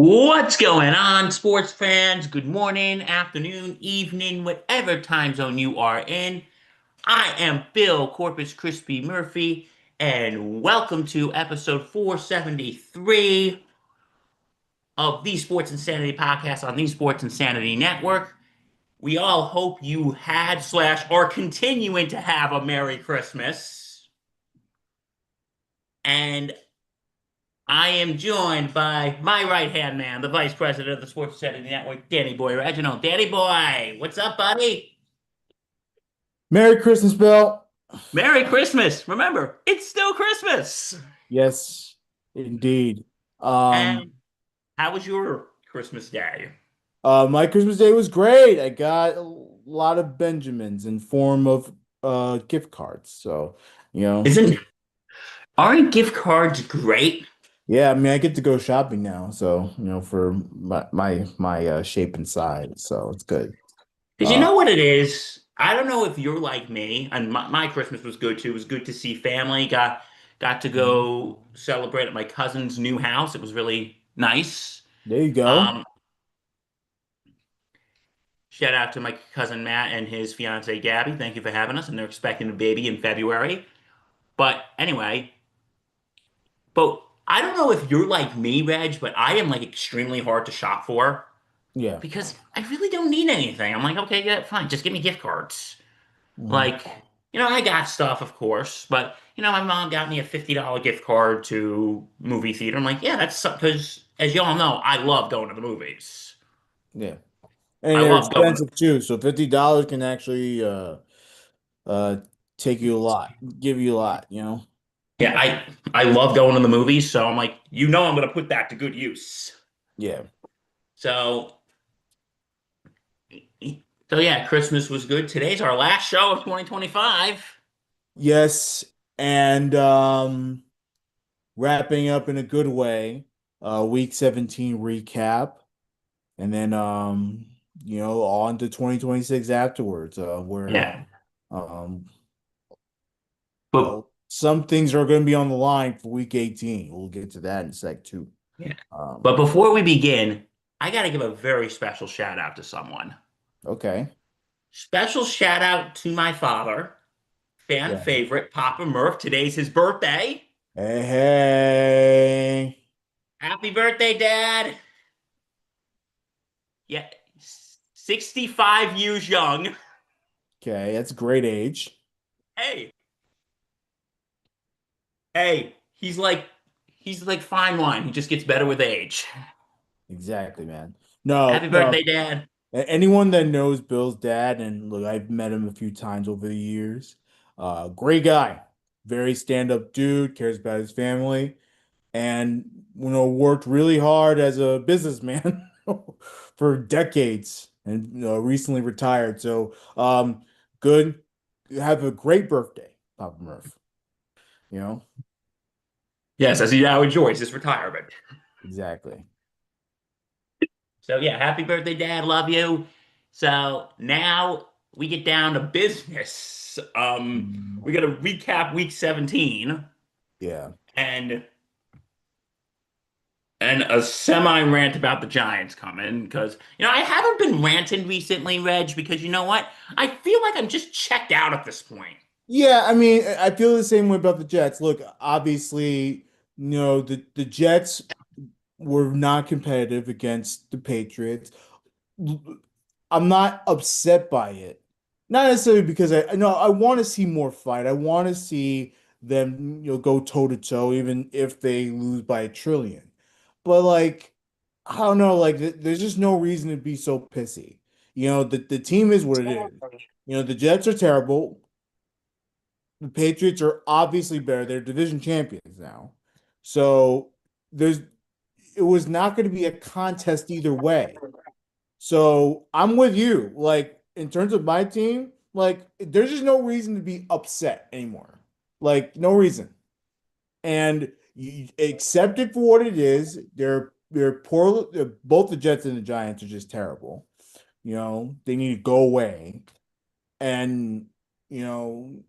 What's going on, sports fans? Good morning, afternoon, evening, whatever time zone you are in. I am Bill Corpus Crispy Murphy, and welcome to episode 473 of the Sports Insanity Podcast on the Sports Insanity Network. We all hope you had slash are continuing to have a Merry Christmas. And I am joined by my right-hand man, the Vice President of the Sports Insanity Network, Danny Boy Reginald. Danny Boy, what's up, buddy? Merry Christmas, Bill. Merry Christmas. Remember, it's still Christmas. Yes, indeed. Um, And how was your Christmas day? my Christmas day was great. I got a lot of Benjamins in form of gift cards. So, you know, Isn't aren't gift cards great? yeah, I mean, I get to go shopping now. So, for my shape and size. So it's good. Because you Uh, know what it is? I don't know if you're like me, and my Christmas was good too. It was good to see family. Got to go celebrate at my cousin's new house. It was really nice. there you go. Um, Shout out to my cousin Matt and his fiance Gabby. Thank you for having us. And they're expecting a baby in February. But anyway, but I don't know if you're like me, Reg, but I am like extremely hard to shop for Yeah. because I really don't need anything. I'm like, okay, yeah, fine. Just give me gift cards. Mhm. Like, I got stuff, of course, but my mom got me a $50 gift card to movie theater. I'm like, yeah, that's because as y'all know, I love going to the movies. Yeah. And I they're love going. expensive too. So $50 can actually uh take you a lot, give you a lot. Yeah, I love going to the movies, so I'm like, I'm gonna put that to good use. Yeah. So so yeah, Christmas was good. Today's our last show of 2025. Yes, and wrapping up in a good way, week 17 recap, and then on to 2026 afterwards, where Yeah. um But some things are going to be on the line for week 18. We'll get to that in sec two. yeah. Um, But before we begin, I gotta give a very special shout out to someone. okay. Special shout out to my father, fan Yeah. favorite, Papa Murph. Today's his birthday. Hey, hey. Happy birthday, Dad. Yeah, 65 years young. Okay, that's a great age. Hey, hey, he's like fine wine. He just gets better with age. Exactly, man. No, Happy no. birthday, Dad. Anyone that knows Bill's dad, and look, I've met him a few times over the years. Great guy, very stand-up dude, cares about his family, and worked really hard as a businessman for decades, and recently retired. So, good. Have a great birthday, Papa Murph. You know, Yes, as he now enjoys his retirement. exactly. So yeah, happy birthday, Dad. Love you. So now we get down to business. Mm, We're gonna recap week 17 yeah. and a semi rant about the Giants coming because I haven't been ranting recently, Reg, because you know what? I feel like I'm just checked out at this point. Yeah, I mean, I feel the same way about the Jets. Look, obviously, the Jets were not competitive against the Patriots. I'm not upset by it. Not necessarily because I want to see more fight. I want to see them, go toe to toe, even if they lose by a trillion. But like, I don't know, like there's just no reason to be so pissy. The team is what it is. The Jets are terrible. The Patriots are obviously better. They're division champions now. So there's it was not going to be a contest either way. So I'm with you. Like in terms of my team, like there's just no reason to be upset anymore. Like no reason. And you accept it for what it is. They're poor. Both the Jets and the Giants are just terrible. They need to go away. And you know,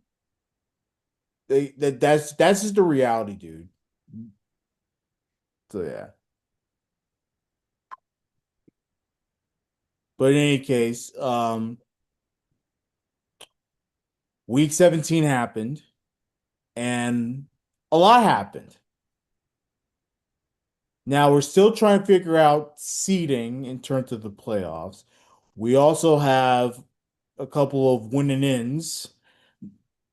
that's just the reality, dude. So yeah. But in any case, week 17 happened and a lot happened. Now we're still trying to figure out seeding in terms of the playoffs. We also have a couple of win and ins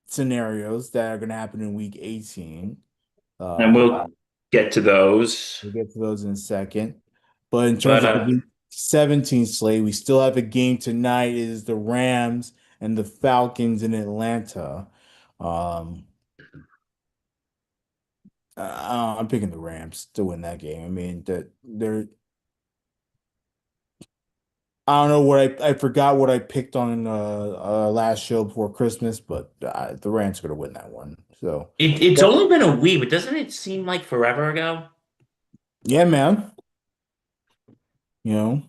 scenarios that are going to happen in week 18. And Uh, we'll get to those. we'll get to those in a second. But in terms But of the week 17 slate, we still have a game tonight. It is the Rams and the Falcons in Atlanta. Um, I'm picking the Rams to win that game. I mean, that they're I don't know what I forgot what I picked on last show before Christmas, but the Rams are gonna win that one. So it's only been a week, but doesn't it seem like forever ago? yeah, man. You know,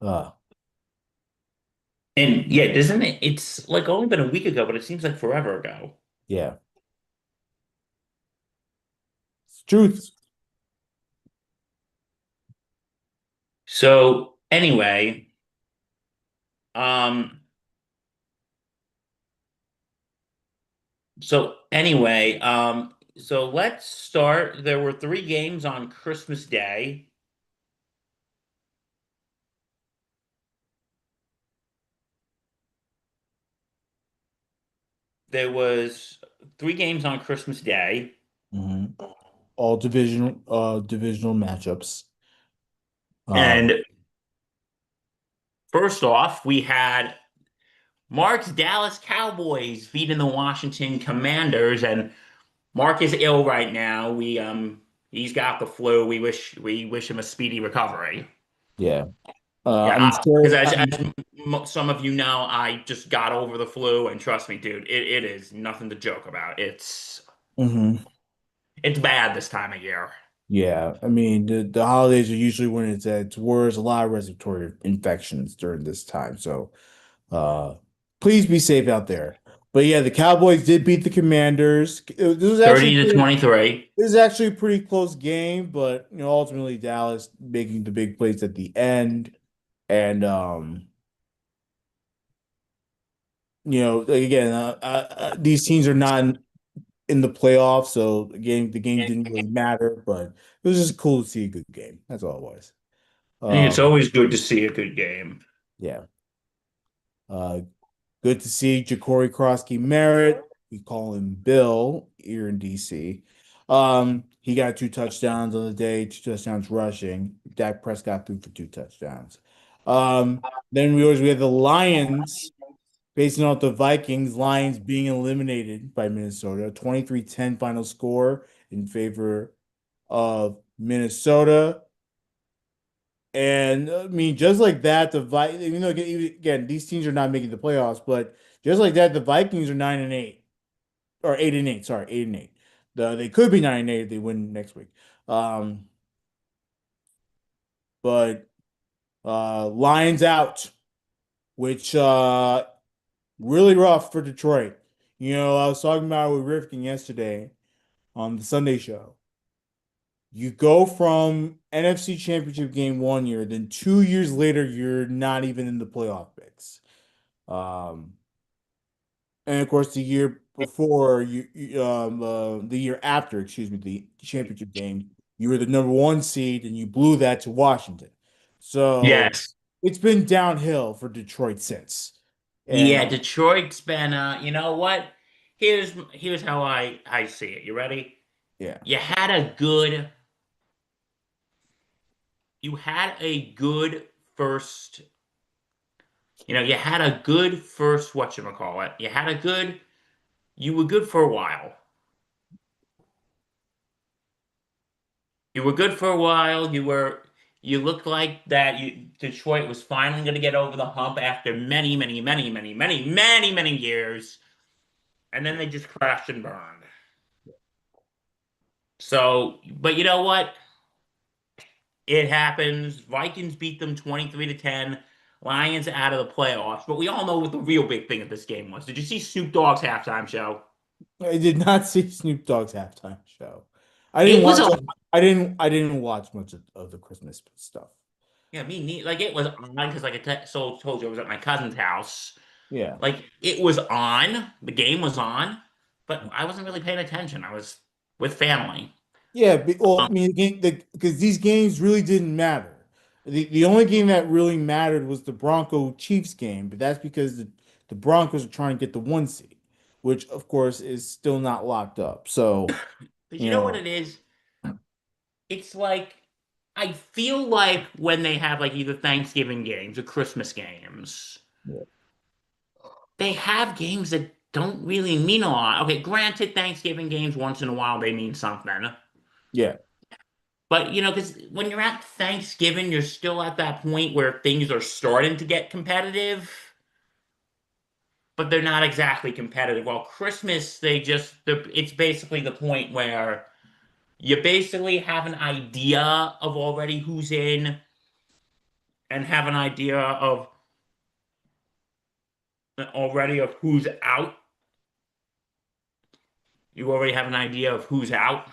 uh, And yeah, doesn't it? It's like only been a week ago, but it seems like forever ago. yeah, it's truth. So anyway, um, so let's start. There were three games on Christmas Day. There was three games on Christmas Day, Hmm. All divisional matchups. Um, and first off, we had Mark's Dallas Cowboys beating the Washington Commanders, and Mark is ill right now. He's got the flu. We wish him a speedy recovery. yeah. I'm Yeah, because sure. some of you know, I just got over the flu, and trust me, dude, it is nothing to joke about. Mhm. It's bad this time of year. Yeah, I mean the holidays are usually when it's at its worst. A lot of respiratory infections during this time. So Uh, please be safe out there. But yeah, the Cowboys did beat the Commanders. Thirty to 23. This is actually a pretty close game, but ultimately Dallas making the big plays at the end, and like again, these teams are not in the playoffs, so the game didn't really matter. But it was just cool to see a good game. That's all it was. It's Um, always good to see a good game. yeah. Uh, Good to see Ja'Cory Krosky Merritt. We call him Bill here in DC. He got two touchdowns on the day, two touchdowns rushing. Dak Prescott threw for two touchdowns. Um, then we had the Lions facing off the Vikings, Lions being eliminated by Minnesota. 23-10 final score in favor of Minnesota. And I mean, just like that, again, these teams are not making the playoffs, but just like that, the Vikings are 9-8 or 8-8. Sorry, 8-8. They could be 9-8 if they win next week. Um, but Lions out, which really rough for Detroit. I was talking about it with Rifkin yesterday on the Sunday show. You go from NFC Championship game 1 year, then 2 years later, you're not even in the playoff picks. Um, and of course, the year before, the year after, excuse me, the championship game, you were the number one seed and you blew that to Washington. So Yes. it's been downhill for Detroit since. Yeah, And Detroit's been you know what? Here's how I see it. You ready? yeah, You had a good you had a good first, you had a good first whatchamacallit. You were good for a while. You were good for a while. You looked like that Detroit was finally going to get over the hump after many, many, many, many, many, many, many years. And then they just crashed and burned. So, but you know what? It happens. Vikings beat them 23-10. Lions out of the playoffs. But we all know what the real big thing of this game was. Did you see Snoop Dogg's halftime show? I did not see Snoop Dogg's halftime show. I didn't It was watch. a I didn't watch much of the Christmas stuff. Yeah, me neither. Like it was on because like so told you I was at my cousin's house. Yeah. Like it was on, the game was on, but I wasn't really paying attention. I was with family. Yeah, well, Um, I mean, because these games really didn't matter. The only game that really mattered was the Bronco Chiefs game, but that's because the Broncos are trying to get the 1 seed, which of course is still not locked up. So, because you you know what know, it is? It's like I feel like when they have like either Thanksgiving games or Christmas games, yeah, they have games that don't really mean a lot. Okay, granted, Thanksgiving games once in a while they mean something. yeah, But because when you're at Thanksgiving, you're still at that point where things are starting to get competitive, but they're not exactly competitive. While Christmas, it's basically the point where you basically have an idea of already who's in and have an idea of already of who's out. You already have an idea of who's out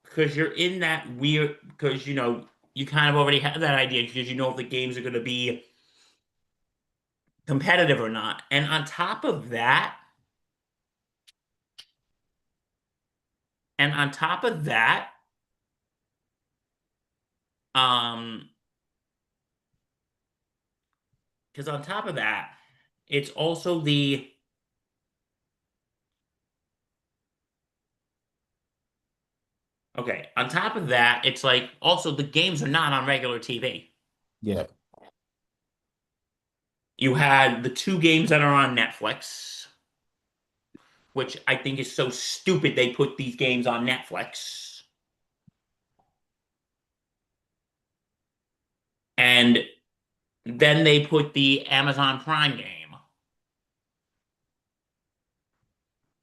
because you're in that weird because you kind of already have that idea because you know if the games are going to be competitive or not. And on top of that, and on top of that, um, because on top of that, it's also the okay. On top of that, it's like also the games are not on regular TV. yeah, You had the two games that are on Netflix, which I think is so stupid they put these games on Netflix. And then they put the Amazon Prime game,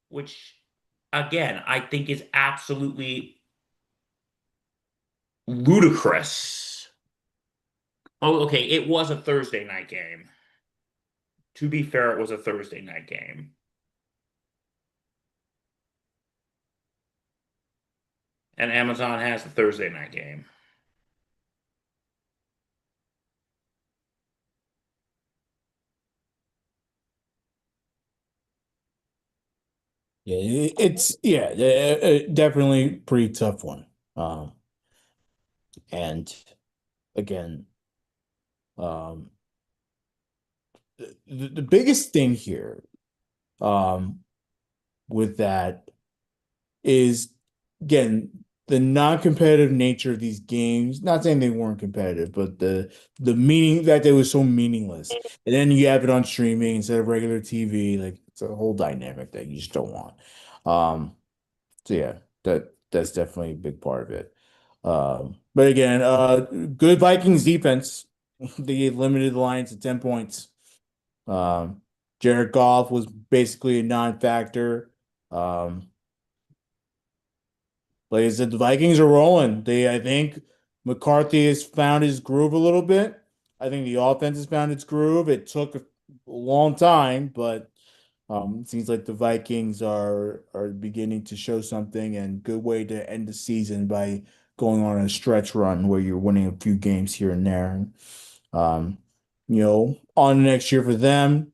which again, I think is absolutely ludicrous. Oh, okay, it was a Thursday night game. To be fair, it was a Thursday night game. And Amazon has the Thursday night game. yeah. It's yeah, definitely pretty tough one. Um, and again, um, the biggest thing here, um, with that is again the non-competitive nature of these games. Not saying they weren't competitive, but the meaning that they were so meaningless. And then you have it on streaming instead of regular TV. Like it's a whole dynamic that you just don't want. Um, so yeah, that's definitely a big part of it. But again, good Vikings defense. They limited the Lions to 10 points. Um, Jared Goff was basically a non-factor. Um, Like I said, the Vikings are rolling. I think McCarthy has found his groove a little bit. I think the offense has found its groove. It took a long time, but it seems like the Vikings are beginning to show something and good way to end the season by going on a stretch run where you're winning a few games here and there. Um, on next year for them,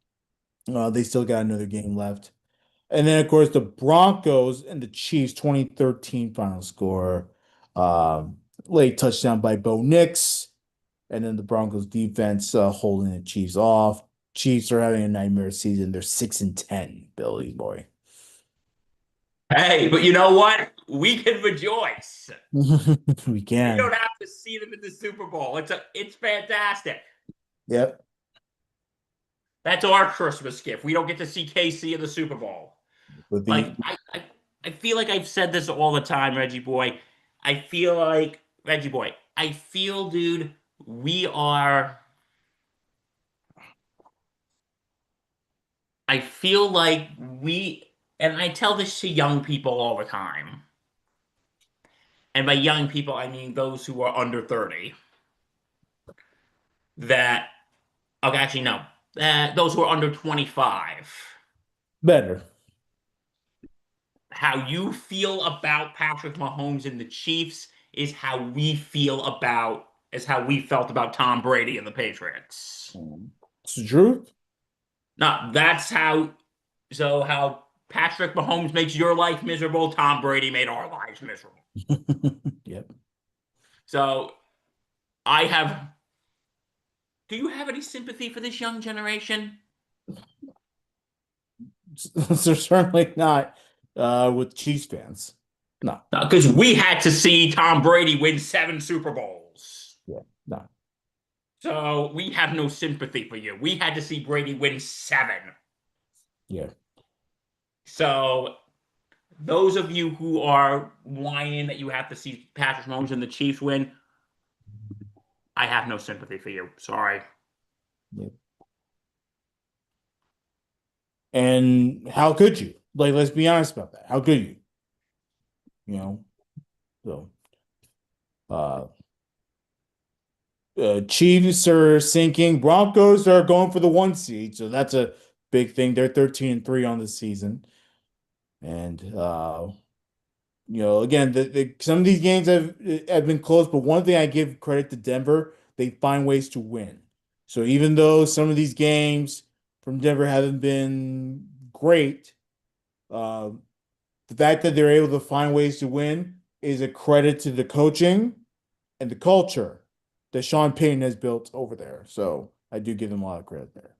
they still got another game left. And then, of course, the Broncos and the Chiefs 2013 final score. Late touchdown by Bo Nix. And then the Broncos defense holding the Chiefs off. Chiefs are having a nightmare season. They're 6-10, Billy boy. Hey, but you know what? We can rejoice. We We don't can. have to see them in the Super Bowl. It's fantastic. Yep. That's our Christmas gift. We don't get to see KC in the Super Bowl. With Like the I feel like I've said this all the time, Reggie boy. I feel like Reggie boy. I feel, dude, we are. I feel like and I tell this to young people all the time. And by young people, I mean those who are under 30. That, okay, actually, no, those who are under 25. better. How you feel about Patrick Mahomes and the Chiefs is how we feel about is how we felt about Tom Brady and the Patriots. It's the truth. Now that's how Patrick Mahomes makes your life miserable, Tom Brady made our lives miserable. Yep. So I have do you have any sympathy for this young generation? So certainly not with Chiefs fans. No. Because we had to see Tom Brady win 7 Super Bowls. Yeah. No. So we have no sympathy for you. We had to see Brady win 7. Yeah. So those of you who are whining that you have to see Patrick Mahomes and the Chiefs win, I have no sympathy for you. Sorry. Yeah. And how could you? Like, let's be honest about that. How could you? You know, so uh Chiefs are sinking. Broncos are going for the 1 seed, so that's a big thing. They're 13-3 on the season. And again, some of these games have been close, but one thing I give credit to Denver, they find ways to win. So even though some of these games from Denver haven't been great, uh, the fact that they're able to find ways to win is a credit to the coaching and the culture that Sean Payton has built over there. So I do give them a lot of credit there.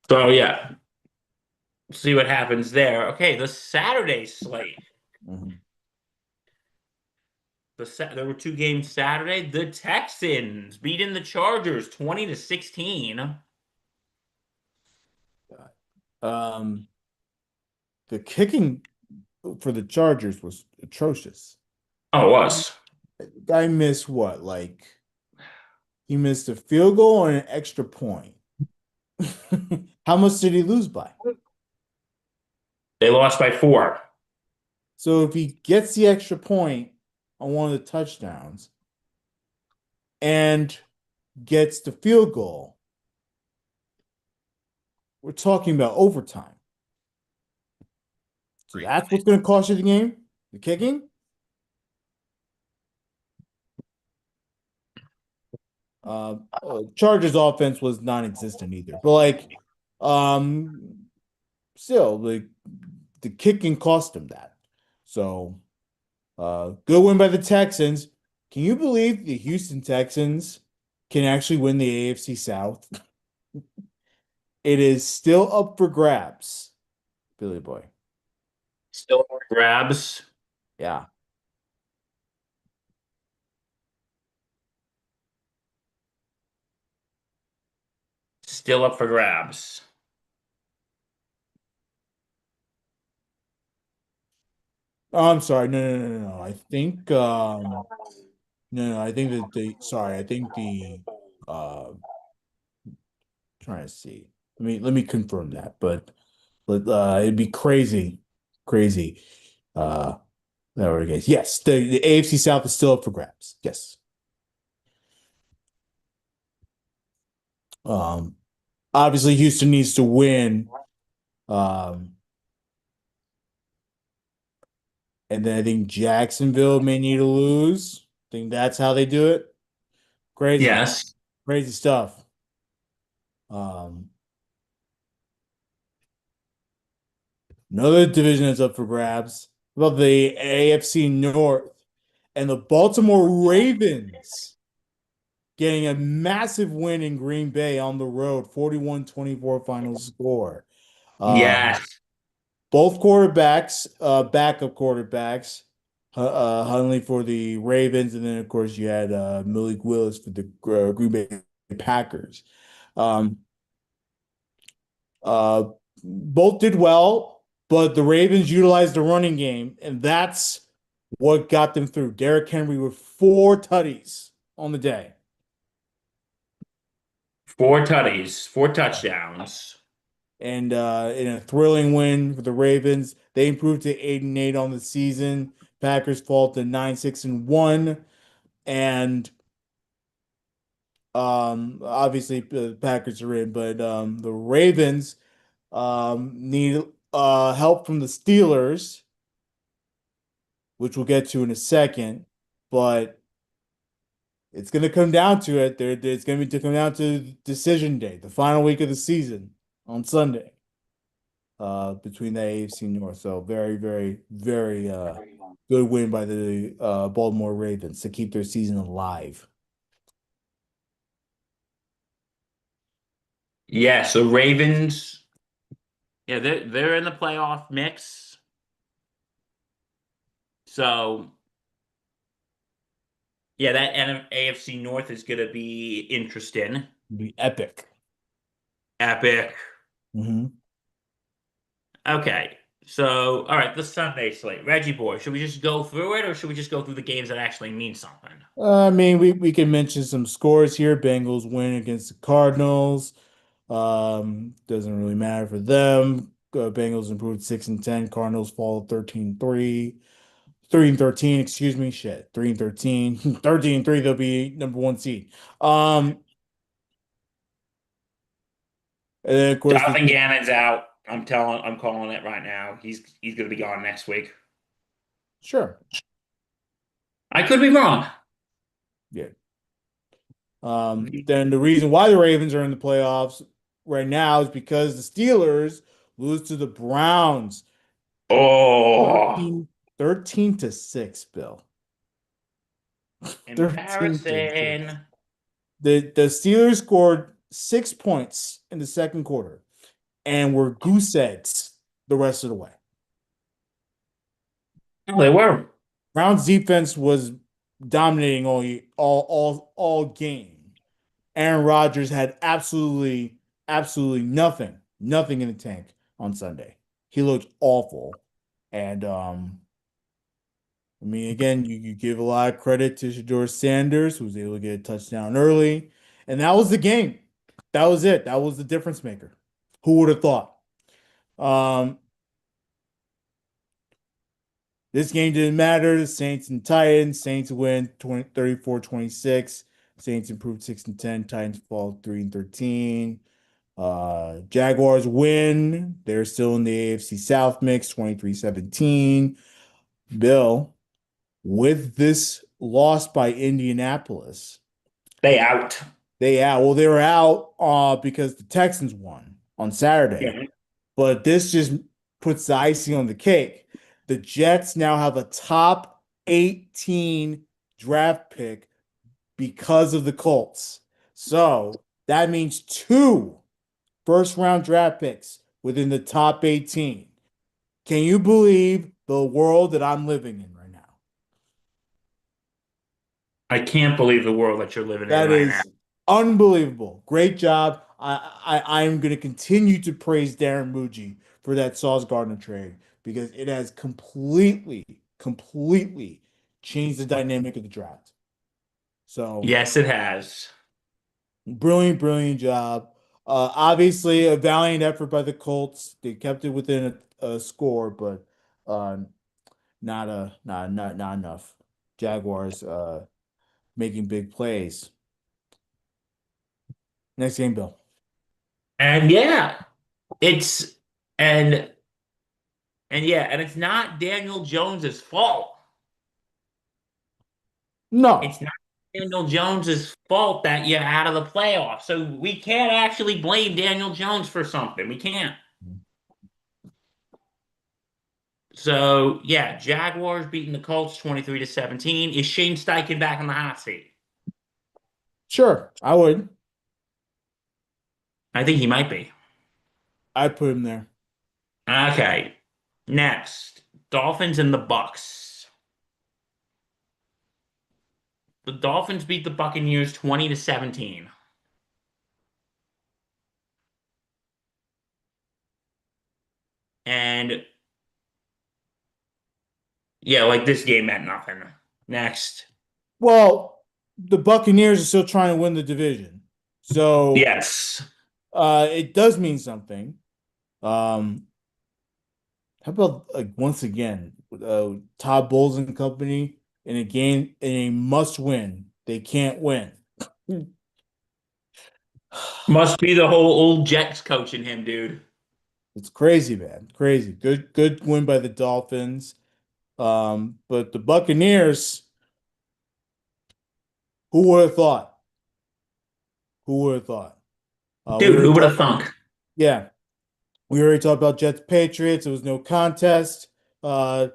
So yeah, see what happens there. Okay, the Saturday slate. Mhm. There were 2 games Saturday. The Texans beating the Chargers 20-16. Um, the kicking for the Chargers was atrocious. Oh, it was. Guy missed what? Like he missed a field goal and an extra point. How much did he lose by? They lost by 4. So if he gets the extra point on one of the touchdowns and gets the field goal, we're talking about overtime. So that's what's going to cost you the game? The kicking? Chargers offense was non-existent either. But um, still, the kicking cost them that. So, good win by the Texans. Can you believe the Houston Texans can actually win the AFC South? It is still up for grabs, Billy Boy. Still up for grabs. Yeah. Still up for grabs. Oh, I'm sorry. No. I think no, I think that I think trying to see. Let me confirm that, but it'd be crazy, crazy. There it is. Yes, the AFC South is still up for grabs. Yes. Um, Obviously Houston needs to win. Um, and then I think Jacksonville may need to lose. I think that's how they do it. Crazy, Yes. crazy stuff. Um, Another division is up for grabs. How about the AFC North and the Baltimore Ravens getting a massive win in Green Bay on the road, 41-24 final score. Um, Yes. both quarterbacks, backup quarterbacks, Huntley for the Ravens, and then of course you had Malik Willis for the Green Bay Packers. Um, uh, both did well, but the Ravens utilized the running game, and that's what got them through. Derrick Henry with 4 tutties on the day. 4 tutties, 4 touchdowns. And in a thrilling win for the Ravens, they improved to 8-8 on the season. Packers fall to 9-6-1, and obviously the Packers are in, but the Ravens need help from the Steelers which we'll get to in a second, but it's going to come down to it. It's going to be to come down to decision day, the final week of the season on Sunday, between the AFC North. So very, very, very good win by the Baltimore Ravens to keep their season alive. Yeah, so Ravens, yeah, they're in the playoff mix. So yeah, that AFC North is gonna be interesting. It'll be epic. Epic. Hmm. Okay. So, all right, the Sunday slate. Reggie boy, should we just go through it or should we just go through the games that actually mean something? I mean, we can mention some scores here. Bengals win against the Cardinals. Doesn't really matter for them. Bengals improved 6-10. Cardinals fall 13-3. 3-13, excuse me. Shit. 3-13. 13-3, they'll be number one seed. Um, and then of course Jonathan Gannon's out. I'm calling it right now. He's gonna be gone next week. sure. I could be wrong. Yeah. Then the reason why the Ravens are in the playoffs right now is because the Steelers lose to the Browns Oh, 13-6, Bill. 13-6. embarrassing. The Steelers scored 6 points in the second quarter and were goose eggs the rest of the way. Well, they were. Browns defense was dominating all game. Aaron Rodgers had absolutely nothing in the tank on Sunday. He looked awful. And I mean, again, you give a lot of credit to Shedeur Sanders, who was able to get a touchdown early. And that was the game. That was it. That was the difference maker. Who would have thought? Um, this game didn't matter. The Saints and Titans. Saints win 34-26. Saints improved 6-10. Titans fall 3-13. Jaguars win. They're still in the AFC South mix, 23-17. Bill, with this loss by Indianapolis, They out. they were out because the Texans won on Saturday. Yeah. But this just puts the icing on the cake. The Jets now have a top 18 draft pick because of the Colts. So that means two first round draft picks within the top 18. Can you believe the world that I'm living in right now? I can't believe the world that you're living in That right now. is unbelievable. Great job. I'm going to continue to praise Darren Muji for that Sauce Gardner trade because it has completely changed the dynamic of the draft. So Yes, it has. brilliant job. Obviously a valiant effort by the Colts. They kept it within a score, but uh, not enough. Jaguars making big plays. Next game, Bill. And yeah, it's and and it's not Daniel Jones's fault. No. It's not Daniel Jones's fault that you're out of the playoffs. So we can't actually blame Daniel Jones for something. We can't. So yeah, Jaguars beating the Colts 23-17. Is Shane Steichen back in the hot seat? Sure, I would. I think he might be. I'd put him there. Okay. Next, Dolphins and the Bucks. The Dolphins beat the Buccaneers 20-17. And yeah, like this game meant nothing. Next. Well, the Buccaneers are still trying to win the division. So Yes. it does mean something. How about like once again, Todd Bowles and company in a game in a must win, they can't win. Must be the whole old Jets coaching him, dude. It's crazy, man. Crazy. Good win by the Dolphins. But the Buccaneers, who would have thought? Who would have thought? We Dude, already who would have talked, thunk? yeah, we already talked about Jets Patriots. It was no contest. Uh,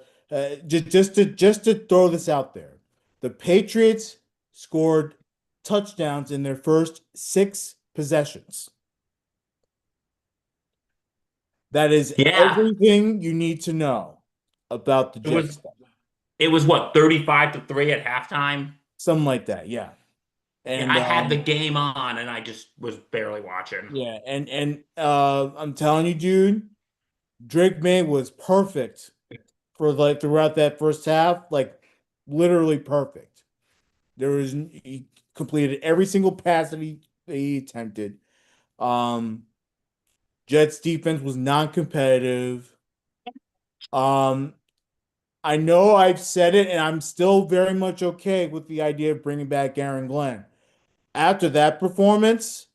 just to throw this out there, the Patriots scored touchdowns in their first six possessions. That is Yeah. everything you need to know about the It was Jets. it was what, 35-3 at halftime? Something like that, yeah. Yeah, And I had the game on and I just was barely watching. yeah, and I'm telling you, dude, Drake May was perfect for like throughout that first half, like literally perfect. He completed every single pass that he attempted. Um, Jets defense was non-competitive. Um, I know I've said it, and I'm still very much okay with the idea of bringing back Aaron Glenn. After that performance,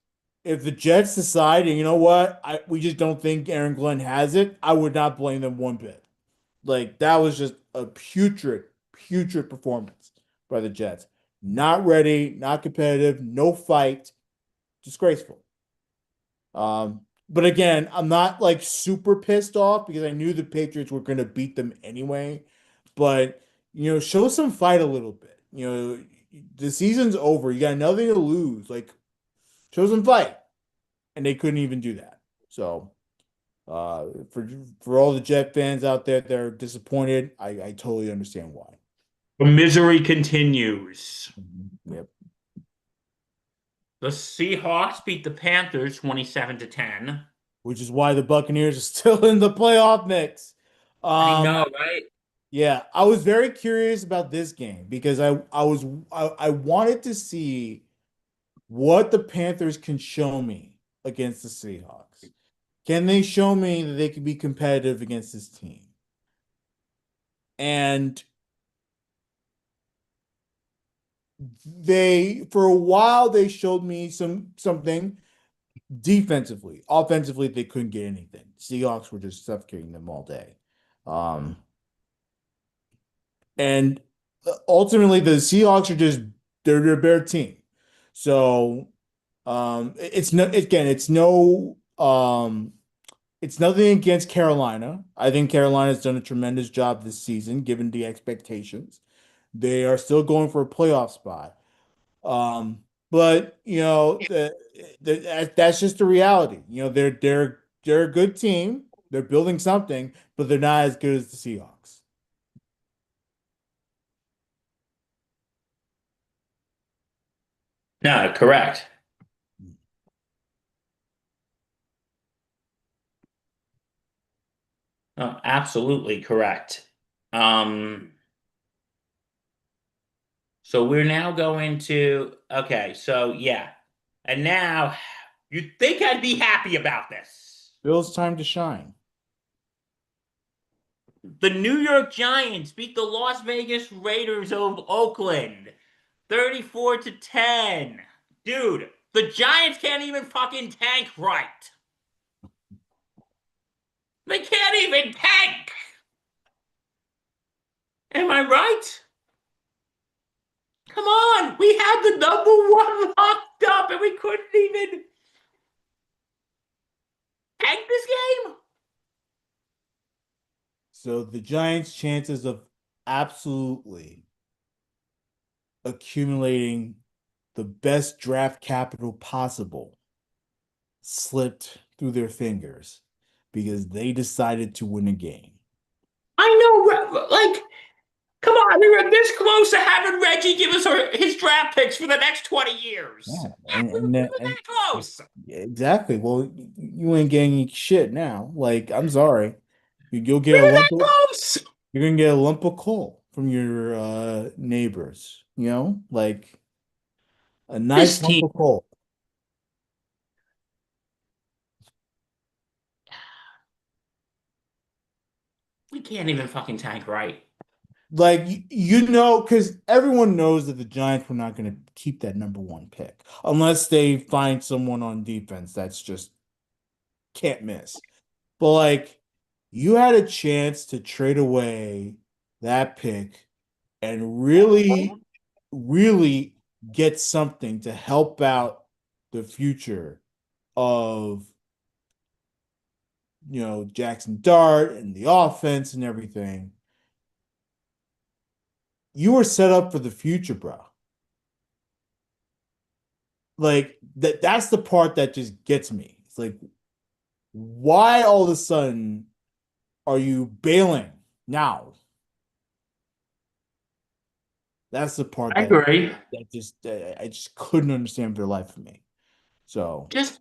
if the Jets decide, and you know what, we just don't think Aaron Glenn has it, I would not blame them one bit. Like that was just a putrid performance by the Jets. Not ready, not competitive, no fight, disgraceful. But again, I'm not like super pissed off because I knew the Patriots were going to beat them anyway. But show some fight a little bit. The season's over. You got nothing to lose. Like, show some fight, and they couldn't even do that. So, for all the Jet fans out there that are disappointed, I totally understand why. The misery continues. Yep. The Seahawks beat the Panthers 27-10. Which is why the Buccaneers are still in the playoff mix. I Um, know, right? yeah, I was very curious about this game because I wanted to see what the Panthers can show me against the Seahawks. Can they show me that they can be competitive against this team? And for a while, they showed me something defensively. Offensively, they couldn't get anything. Seahawks were just suffocating them all day. Um, and ultimately, the Seahawks are they're a better team. So it's no again, it's nothing against Carolina. I think Carolina's done a tremendous job this season, given the expectations. They are still going for a playoff spot. But that's just the reality. They're a good team. They're building something, but they're not as good as the Seahawks. No, correct. No, absolutely correct. Um, so we're now going to, okay, so yeah. And now you'd think I'd be happy about this. Bill's time to shine. The New York Giants beat the Las Vegas Raiders of Oakland 34-10. Dude, the Giants can't even fucking tank right. They can't even tank. Am I right? Come on, we had the number one locked up and we couldn't even tank this game? So the Giants' chances of absolutely accumulating the best draft capital possible slipped through their fingers because they decided to win a game. I know, like, come on, we were this close to having Reggie give us his draft picks for the next 20 years. Yeah, We were that close. exactly. Well, you ain't getting shit now. Like, I'm sorry, you'll We get a were lump that of close. you're gonna get a lump of coal from your neighbors. Like a This nice lump team, of coal. we can't even fucking tank right. Like because everyone knows that the Giants were not going to keep that number one pick unless they find someone on defense that's just can't miss. But like, you had a chance to trade away that pick and really get something to help out the future of Jackson Dart and the offense and everything, you were set up for the future, bro. Like that's the part that just gets me. It's like, why all of a sudden are you bailing now? That's the part I agree. I just couldn't understand for the life of me. So Just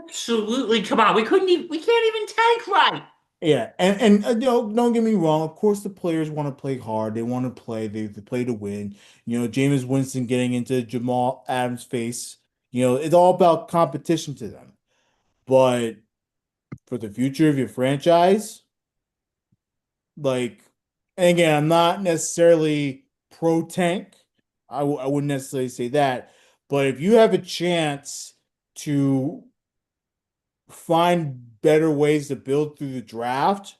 absolutely, come on. We can't even tank right. yeah, don't get me wrong. Of course, the players want to play hard. They want to play. They play to win. Jameis Winston getting into Jamal Adams' face. It's all about competition to them. But for the future of your franchise, like, and again, I'm not necessarily pro tank. I wouldn't necessarily say that. But if you have a chance to find better ways to build through the draft,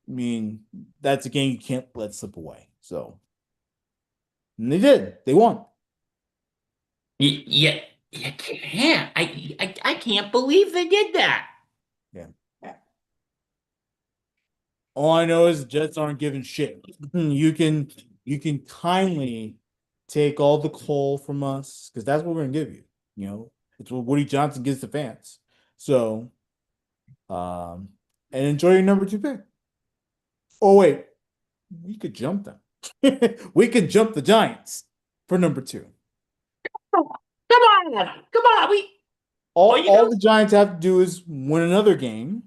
I mean, that's a game you can't let slip away. So, and they did. They won. Yeah, you can't. I can't believe they did that. Yeah. All I know is the Jets aren't giving shit. You can kindly take all the coal from us because that's what we're gonna give you. It's what Woody Johnson gives the fans. So, um, and enjoy your number two pick. Oh wait, we could jump them. We could jump the Giants for number two. Come on, come on. All You all know, the Giants have to do is win another game,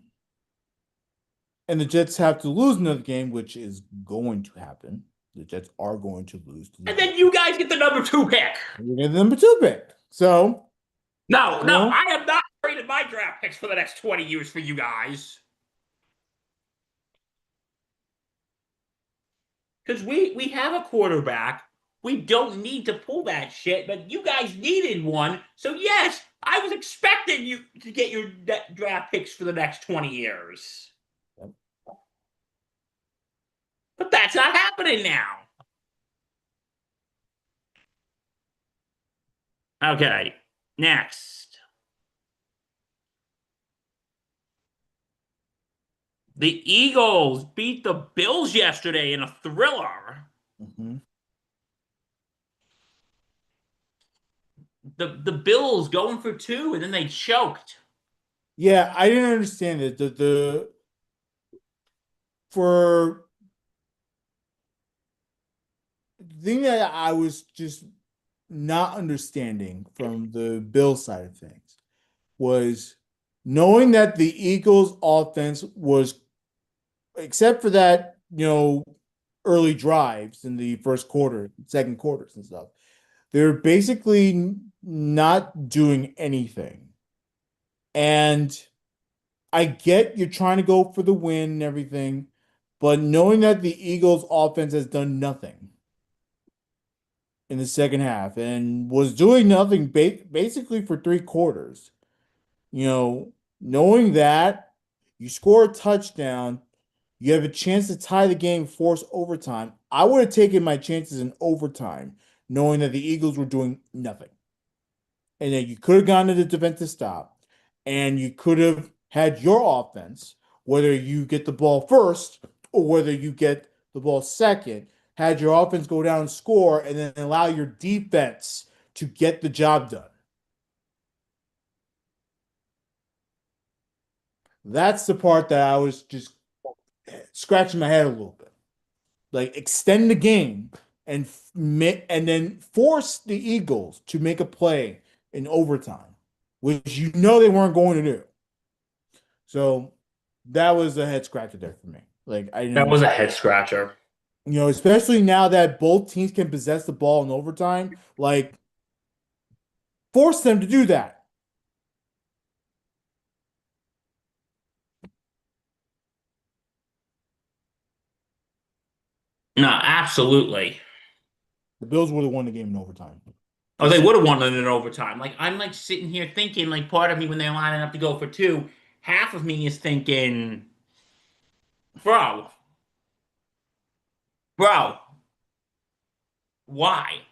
and the Jets have to lose another game, which is going to happen. The Jets are going to lose to the and then Giants. you guys get the number two pick. We're getting the number two pick. So, No, you no, know, I am not trading my draft picks for the next 20 years for you guys. Because we have a quarterback. We don't need to pull that shit, but you guys needed one. So yes, I was expecting you to get your draft picks for the next 20 years. But that's not happening now. Okay, next. The Eagles beat the Bills yesterday in a thriller. mhm. The Bills going for two, and then they choked. Yeah, I didn't understand it. The for the thing that I was just not understanding from the Bill side of things was knowing that the Eagles offense was, except for that, early drives in the first quarter, second quarters and stuff, they're basically not doing anything. And I get you're trying to go for the win and everything, but knowing that the Eagles offense has done nothing in the second half and was doing nothing basically for three quarters, knowing that you score a touchdown, you have a chance to tie the game, force overtime. I would have taken my chances in overtime, knowing that the Eagles were doing nothing. And then you could have gone to the defensive stop, and you could have had your offense, whether you get the ball first or whether you get the ball second, had your offense go down and score, and then allow your defense to get the job done. That's the part that I was just scratching my head a little bit. Like extend the game and and then force the Eagles to make a play in overtime, which they weren't going to do. So that was a head scratcher there for me. Like I didn't That was a understand. head scratcher. Especially now that both teams can possess the ball in overtime, like force them to do that. No, absolutely. The Bills would have won the game in overtime. Oh, they Just would have won it in overtime. Like I'm like sitting here thinking, like part of me when they're lining up to go for two, half of me is thinking, bro, bro, why?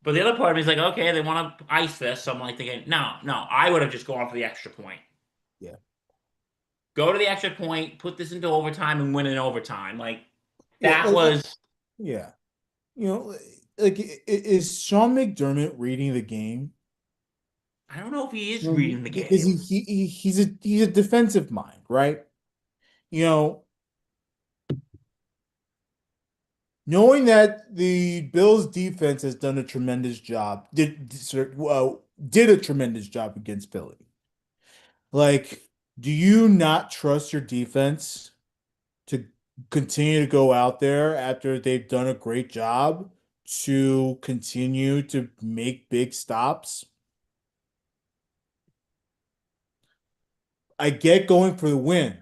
But the other part of me is like, okay, they want to ice this. So I'm like thinking, no, no, I would have just gone for the extra point. Yeah. Go to the extra point, put this into overtime, and win in overtime. Like Yeah. that was. Yeah. You know, like, is Sean McDermott reading the game? I don't know if he is No, reading the because game. he's a defensive mind, right? You know, knowing that the Bills defense has done a tremendous job, did a tremendous job against Philly. Like, do you not trust your defense to continue to go out there after they've done a great job to continue to make big stops? I get going for the win,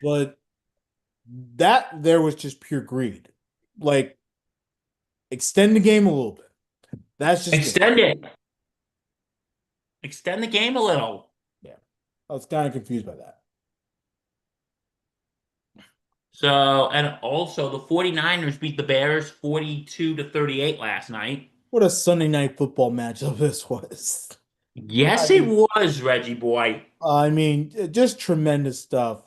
but that there was just pure greed. Like, extend the game a little bit. That's just it. Extend it. Extend the game a little. Yeah. I was kind of confused by that. So, and also the 49ers beat the Bears 42-38 last night. What a Sunday night football matchup this was. I Yes, it mean, was, Reggie boy. just tremendous stuff.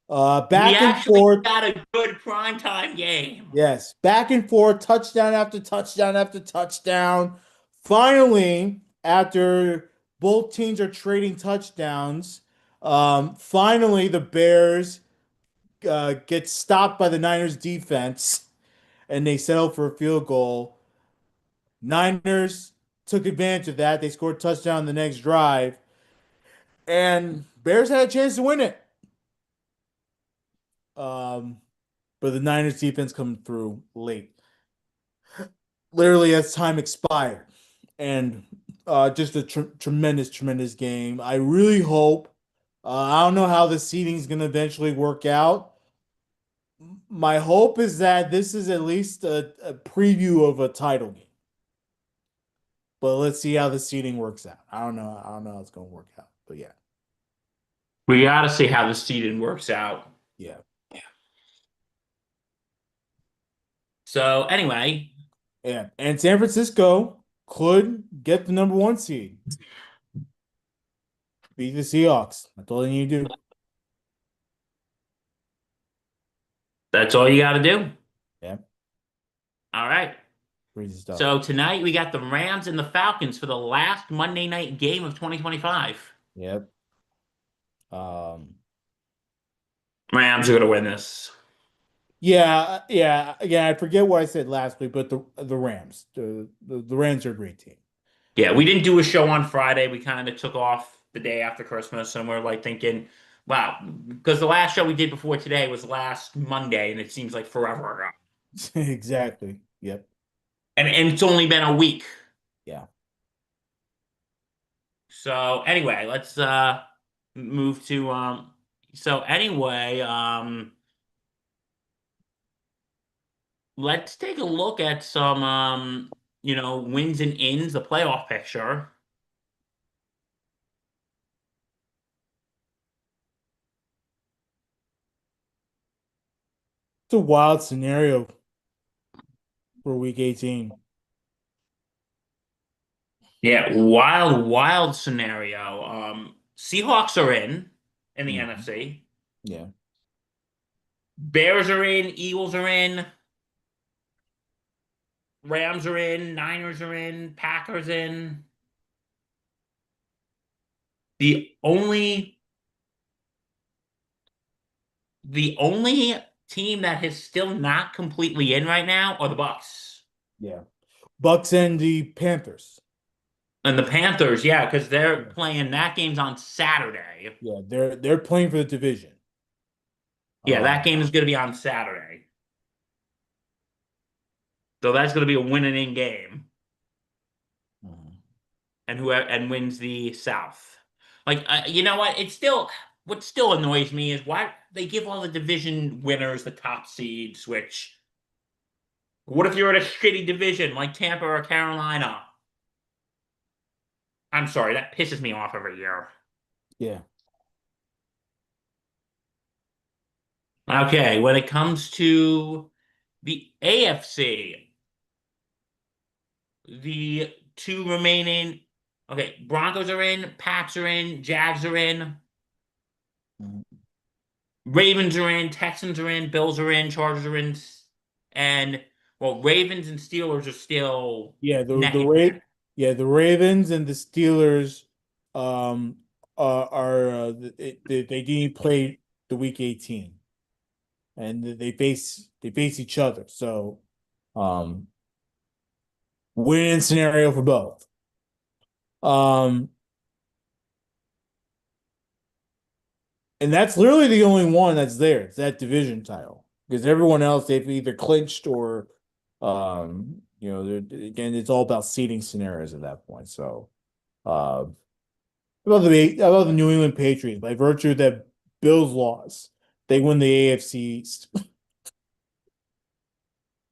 We Back and actually forth. got a good primetime game. Yes, back and forth, touchdown after touchdown after touchdown. Finally, after both teams are trading touchdowns, finally the Bears get stopped by the Niners defense and they settle for a field goal. Niners took advantage of that. They scored a touchdown the next drive, and Bears had a chance to win it. Um, but the Niners defense coming through late, literally as time expired, and just a tremendous game. I really hope. I don't know how the seeding is going to eventually work out. My hope is that this is at least a preview of a title game. But let's see how the seeding works out. I don't know. I don't know how it's going to work out. But yeah, We got to see how the seeding works out. yeah, So, anyway, yeah. And San Francisco could get the number one seed, beat the Seahawks. That's all they need to do. that's all you got to do. Yeah, All right. crazy stuff. So, tonight we got the Rams and the Falcons for the last Monday night game of 2025. Yep. Um. Rams are going to win this. Yeah, yeah. Again, I forget what I said last week, but the Rams, the Rams are a great team. Yeah, we didn't do a show on Friday. We kind of took off the day after Christmas, and we're like thinking, wow, because the last show we did before today was last Monday, and it seems like forever ago. Exactly. Yep. And it's only been a week. Yeah. So anyway, let's move to so anyway, let's take a look at some wins and ins, the playoff picture. It's a wild scenario for Week 18. Yeah, wild, wild scenario. Seahawks are in the Mhm. NFC. Yeah. Bears are in, Eagles are in, Rams are in, Niners are in, Packers in. The only the only team that is still not completely in right now are the Bucks. Yeah. Bucks and the Panthers. And the Panthers, yeah, because they're Yeah. playing that game's on Saturday. Yeah, they're playing for the division. Yeah, that Um, game is going to be on Saturday. So that's going to be a winning in game. mhm. And whoever and wins the South. Like, you know what? What still annoys me is why they give all the division winners the top seeds. Which, what if you're in a shitty division like Tampa or Carolina? I'm sorry, that pisses me off every year. Yeah. Okay, when it comes to The AFC, the two remaining. Okay, Broncos are in, Pats are in, Jags are in, Mhm. Ravens are in, Texans are in, Bills are in, Chargers are in, and well, Ravens and Steelers are still Yeah, neck and neck. the Ravens and the Steelers um they didn't play the week 18, and they face each other. So um win scenario for both. Um and that's literally the only one that's there. It's that division title. Because everyone else they've either clinched or again it's all about seeding scenarios at that point. So uh about the New England Patriots, by virtue that Bills lost, they win the AFC East.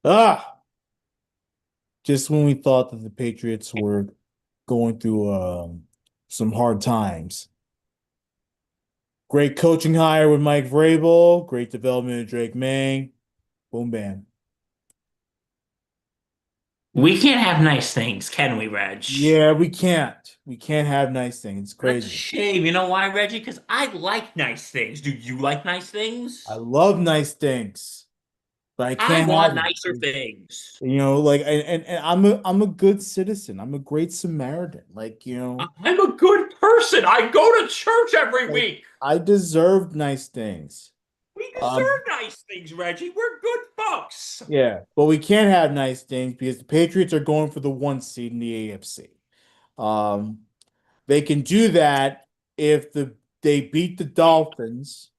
Ah, just when we thought that the Patriots were going through some hard times. Great coaching hire with Mike Vrabel, great development of Drake May. Boom, bam. We can't have nice things, can we, Reg? Yeah, we can't. We can't have nice things. It's That's a crazy. shame. You know why, Reggie? Because I like nice things. Do you like nice I things? love nice things, but I I can't want have nicer it. things. Like and I'm a good citizen. I'm a great Samaritan. I'm a good person. I go to church every Like week. I deserve nice things. We Um, deserve nice things, Reggie. We're good folks. yeah, but we can't have nice things because the Patriots are going for the one seed in the AFC. Um, they can do that if they beat the Dolphins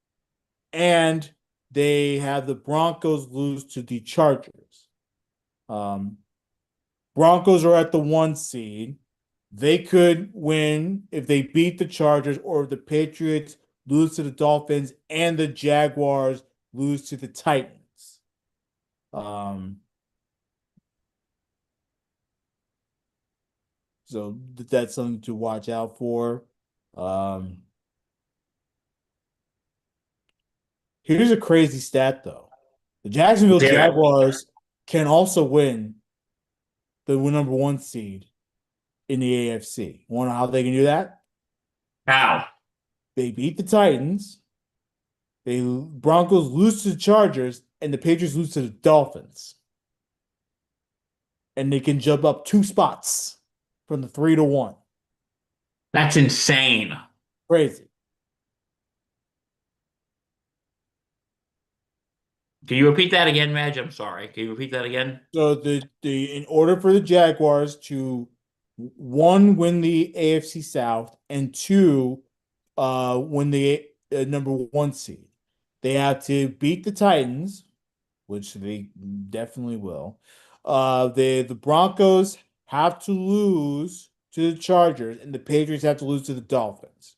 and they have the Broncos lose to the Chargers. Um, Broncos are at the one seed. They could win if they beat the Chargers, or if the Patriots lose to the Dolphins and the Jaguars lose to the Titans. Um, so that's something to watch out for. Um, Here's a crazy stat though. The Jacksonville Damn it. Jaguars can also win the number one seed in the AFC. Want to know how they can do that? How? They beat the Titans. They Broncos lose to the Chargers, and the Patriots lose to the Dolphins, and they can jump up 2 spots from the 3 to 1. That's insane. Crazy. Can you repeat that again, Reg? I'm sorry. Can you repeat that again? So the in order for the Jaguars to one win the AFC South and two win the number one seed, they have to beat the Titans, which they definitely will. The Broncos have to lose to the Chargers, and the Patriots have to lose to the Dolphins.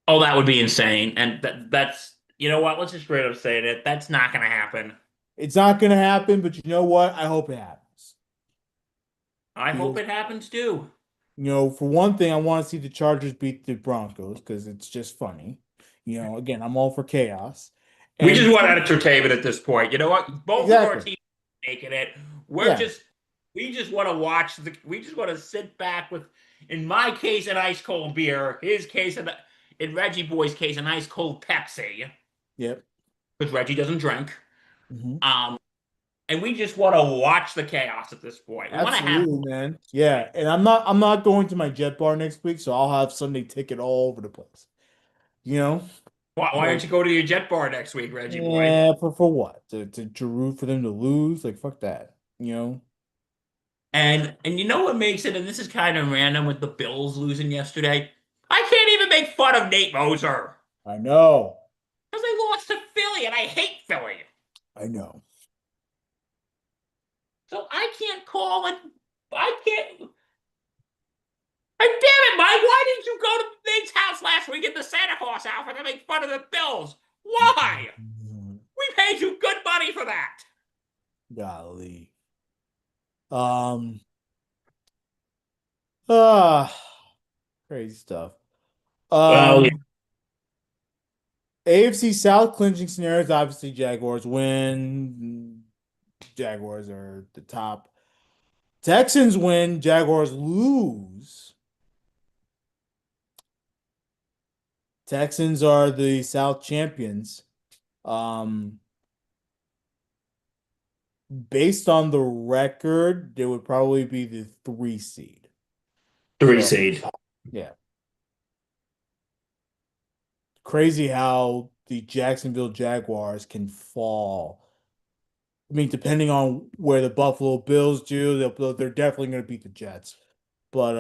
Oh, that would be insane. And that's, you know what? Let's just straight up say it. That's not going to happen. It's not going to happen, but you know what? I hope it happens I hope because it happens too. for one thing, I want to see the Chargers beat the Broncos because it's just funny. Again, I'm all for chaos, We and just want entertainment at this point. You know what? Both of our exactly, teams are making it. We're yeah, just we just want to watch we just want to sit back with, in my case, an ice cold beer, his case, and in Reggie Boy's case, an ice cold Pepsi, yep. because Reggie doesn't drink. Mhm. Um, and we just want to watch the chaos at this point. We want to have Absolutely, man. Yeah, and I'm not going to my Jet Bar next week, so I'll have Sunday ticket all over the place. You know, why like don't you go to your jet bar next week, Reggie boy? yeah, for what? To root for them to lose? Like fuck that. And you know what makes it, and this is kind of random with the Bills losing yesterday. I can't even make fun of Nate Moser I know, because they lost to Philly, and I hate Philly. I know. So I can't call it. I can't. And damn it, Mike! Why didn't you go to Nate's house last week in the Santa Claus outfit to make fun of the Bills? Why? We paid you good money for that. Golly. Um. Ah, crazy stuff. Well, AFC South clinching scenarios. Obviously, Jaguars win. Jaguars are the top. Texans win, Jaguars lose. Texans are the South champions. Um, Based on the record, they would probably be the 3 seed. Three So, seed. yeah. Crazy how the Jacksonville Jaguars can fall. I mean, depending on where the Buffalo Bills do, they're definitely going to beat the Jets. But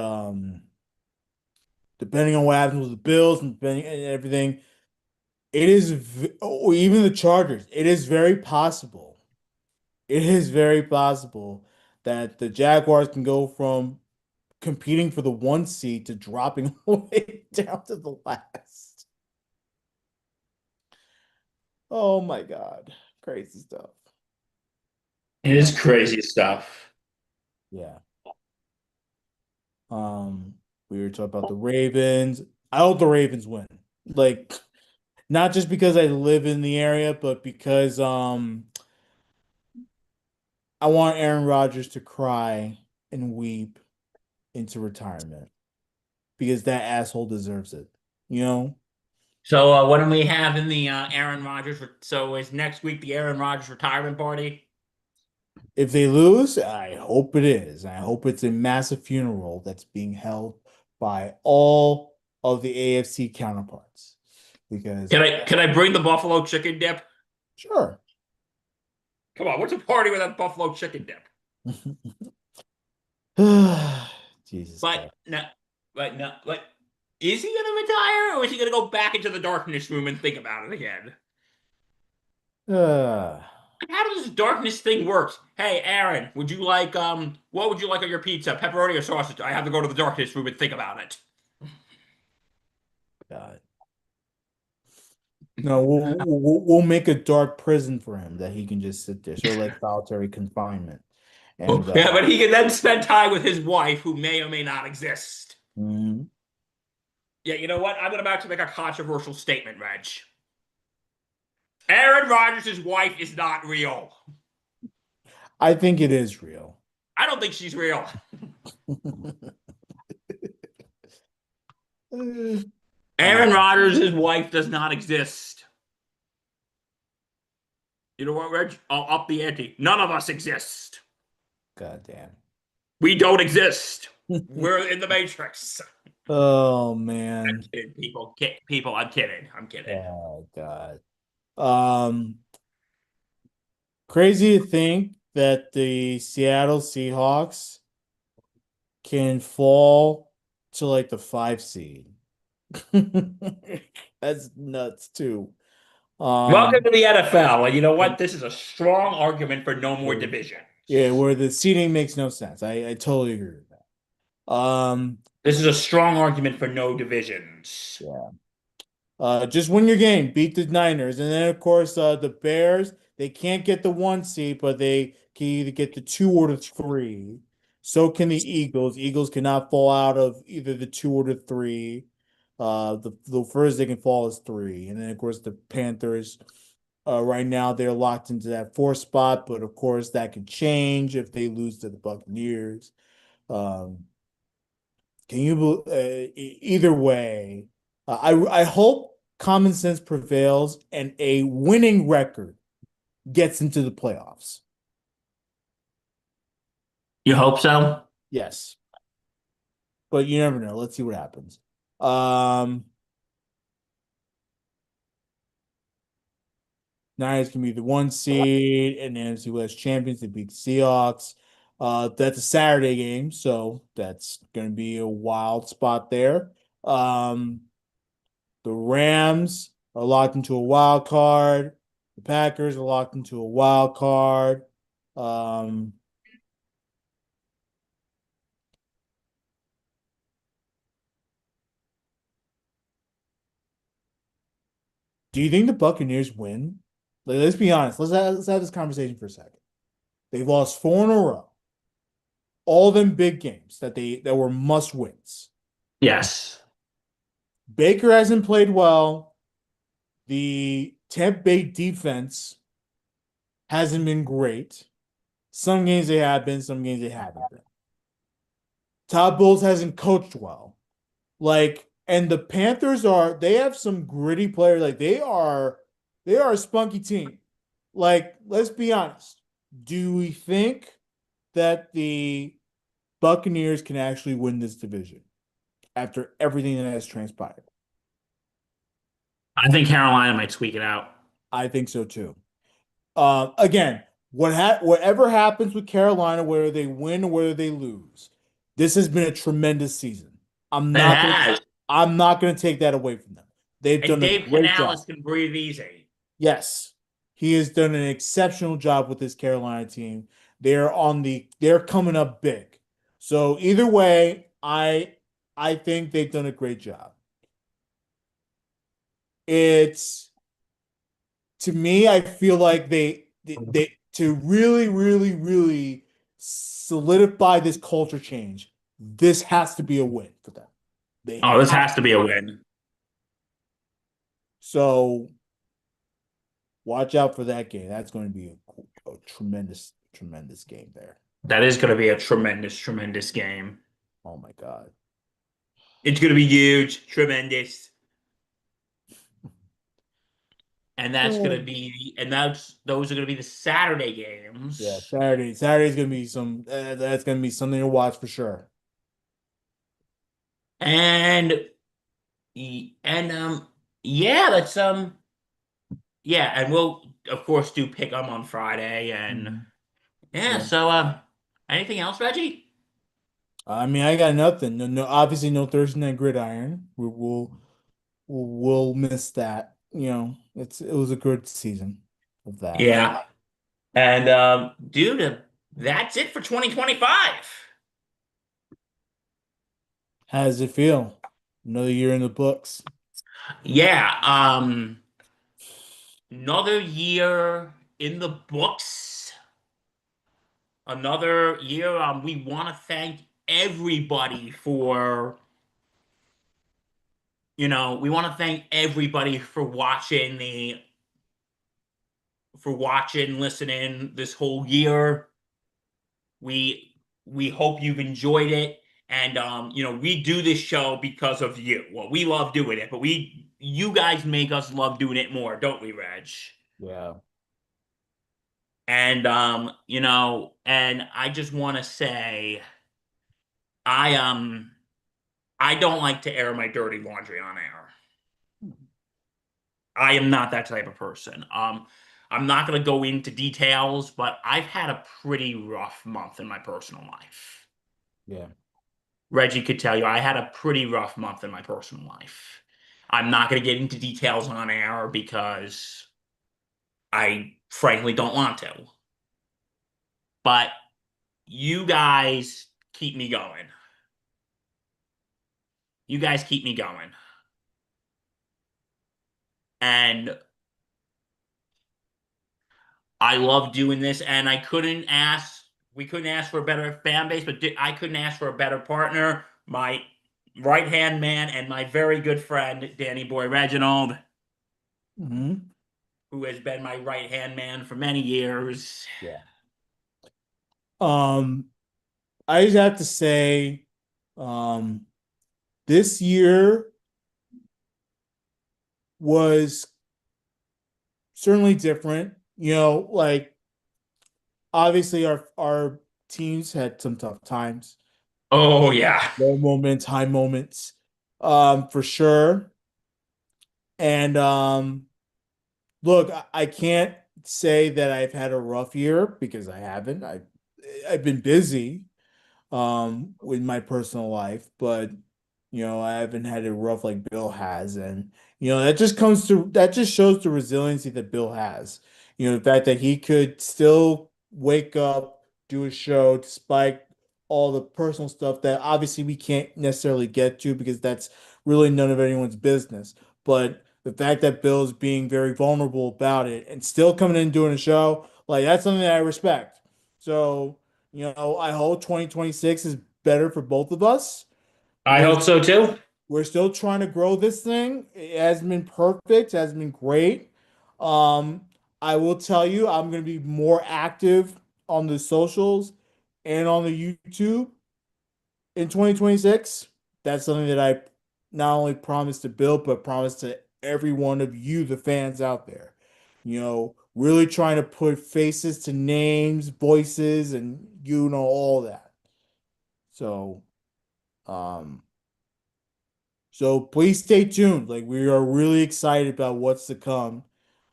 depending on what happens with the Bills and depending and everything, or even the Chargers, it is very possible. It is very possible that the Jaguars can go from competing for the 1 seed to dropping all the way down to the last. Oh my God. Crazy stuff. It is crazy stuff. Yeah. Um, we were talking about the Ravens. I hope the Ravens win. Like, not just because I live in the area, but because I want Aaron Rodgers to cry and weep into retirement because that asshole deserves it. You know? So what do we have in the Aaron Rodgers? So is next week the Aaron Rodgers retirement party? If they lose, I hope it is. I hope it's a massive funeral that's being held by all of the AFC counterparts. Because Can I bring the buffalo chicken dip? sure. Come on, what's a party without buffalo chicken dip? Jesus But Christ. no, but no, like, is he gonna retire or is he gonna go back into the darkness room and think about it again? Uh, How does this darkness thing work? Hey, Aaron, what would you like on your pizza? Pepperoni or sausage? I have to go to the darkness room and think about it. God. No, we'll make a dark prison for him that he can just sit there, sort of like solitary confinement. And Yeah, but he can then spend time with his wife, who may or may not exist. mhm. Yeah, you know what? I'm about to make a controversial statement, Reg. Aaron Rodgers' wife is not real. I think it is real. I don't think she's real. Aaron Uh, Rodgers' wife does not exist. You know what, Reg? I'll up the ante. None of us exist. God damn. We don't exist. We're in the Matrix. Oh man. Kidding, people. People, I'm kidding. I'm kidding. Oh God. Um, Crazy to think that the Seattle Seahawks can fall to like the 5 seed. That's nuts too. Welcome Um, to the NFL. And you know what? This is a strong argument for no more divisions. yeah, where the seating makes no sense. I totally agree with that. This is a strong argument for no divisions. Yeah. Just win your game, beat the Niners, and then of course the Bears. They can't get the 1 seed, but they can either get the 2 or the 3. So can the Eagles. Eagles cannot fall out of either the 2 or the 3. The first they can fall is 3, and then of course the Panthers. Right now they're locked into that 4 spot, but of course that could change if they lose to the Buccaneers. Um, can you either way? I hope common sense prevails and a winning record gets into the playoffs. You hope so? Yes, but you never know. Let's see what happens. Um, Niners can be the 1 seed and the NFC West champions. They beat the Seahawks. That's a Saturday game, so that's going to be a wild spot there. Um, The Rams are locked into a wild card. The Packers are locked into a wild card. Um, do you think the Buccaneers win? Like, let's be honest. Let's have this conversation for a second. They've lost 4 in a row. All of them big games that were must wins. Yes. Baker hasn't played well. The Tampa Bay defense hasn't been great. Some games they have been, some games they haven't been. Todd Bowles hasn't coached well. And the Panthers they have some gritty players. They are a spunky team. Let's be honest. Do we think that the Buccaneers can actually win this division after everything that has transpired? I think Carolina might squeak it out. I think so too. Again, whatever happens with Carolina, whether they win or whether they lose, this has been a tremendous season. I'm It not gonna has. I'm not gonna take that away from them. They've And done a Dave great job. Canales can breathe easy. Yes, he has done an exceptional job with this Carolina team. They're coming up big. So either way, I think they've done a great job. It's to me, I feel like they to really, really, really solidify this culture change, this has to be a win for them. They Oh, this have has to be a win. so watch out for that game. That's going to be a tremendous, tremendous game there. That is going to be a tremendous, tremendous game. Oh my God. It's going to be huge, tremendous. And that's going to Oh. be, and those are going to be the Saturday Yeah, games. Saturday. Saturday's gonna be that's gonna be something to watch for sure. And, and, yeah, yeah, and we'll, of course, do pick 'em on Friday. And, Mhm. yeah, Yeah. so, anything else, Reggie? I mean, I got nothing. No, obviously no Thursday night gridiron. We'll miss that. It was a good season of that. Yeah. And, dude, that's it for 2025. How does it feel? Another year in the books. Yeah, another year in the books. Another year. We want to thank everybody we want to thank everybody for watching, listening this whole year. We we hope you've enjoyed it. And we do this show because of you. Well, we love doing it, but you guys make us love doing it more, don't we, Reg? Yeah. And and I just want to say I I don't like to air my dirty laundry on air. I am not that type of person. I'm not going to go into details, but I've had a pretty rough month in my personal life. Yeah. Reggie could tell you I had a pretty rough month in my personal life. I'm not going to get into details on air because I frankly don't want to. But you guys keep me going. You guys keep me going. And I love doing this. And we couldn't ask for a better fan base, but I couldn't ask for a better partner. My right hand man and my very good friend, Danny Boy Reginald, Hmm. who has been my right hand man for many years. Yeah. Um, I just have to say, um, this year was certainly different. Obviously our teams had some tough times, Oh, yeah. low moments, high moments, for sure. And look, I can't say that I've had a rough year because I haven't. I've been busy with my personal life, but I haven't had it rough like Bill has. And that just shows the resiliency that Bill has. The fact that he could still wake up, do a show despite all the personal stuff that obviously we can't necessarily get to because that's really none of anyone's business. But the fact that Bill's being very vulnerable about it and still coming in and doing a show, like that's something that I respect. So, I hope 2026 is better for both of us. I We're hope so too. we're still trying to grow this thing. It hasn't been perfect, it hasn't been great. Um, I will tell you, I'm going to be more active on the socials and on the YouTube in 2026, that's something that I not only promise to build, but promise to every one of you, the fans out there. Really trying to put faces to names, voices, and all that. So, um, so please stay tuned. Like we are really excited about what's to come.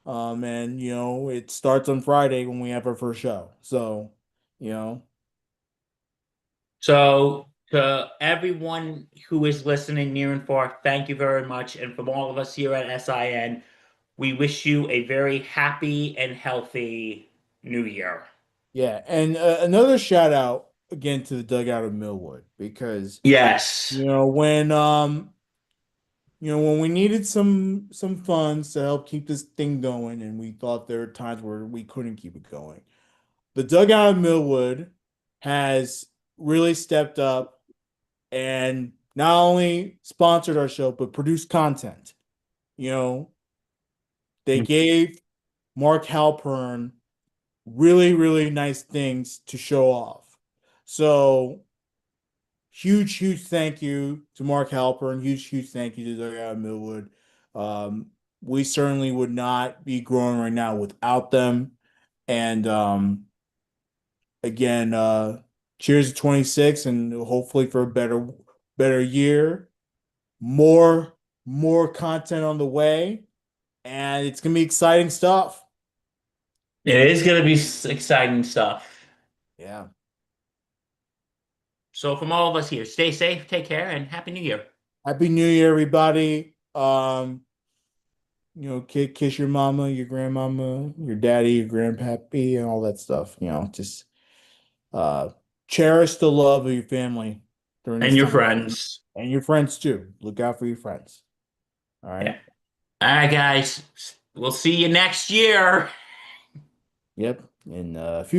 And it starts on Friday when we have our first show. So, you know, So, to everyone who is listening near and far, thank you very much. And from all of us here at SIN, we wish you a very happy and healthy new year. yeah. And another shout out again to the dugout of Millwood because Yes. you know when um when we needed some funds to help keep this thing going, and we thought there were times where we couldn't keep it going. The dugout of Millwood has really stepped up and not only sponsored our show but produced content. You know, they gave Mark Halpern really, really nice things to show off. So huge, huge thank you to Mark Halpern. Huge, huge thank you to the Millwood. Um, we certainly would not be growing right now without them. And again, cheers to 26 and hopefully for a better year. More more content on the way, and it's gonna be exciting stuff. It is going to be exciting stuff. Yeah. So, from all of us here, stay safe, take care, and Happy New Year. Happy New Year, everybody. Kiss your mama, your grandmama, your daddy, your grandpappy, and all that stuff. Just uh cherish the love of your family during And this your time. friends. And your friends too. Look out for your friends. All Yeah. right. All right, guys. We'll see you next year. Yep. And a few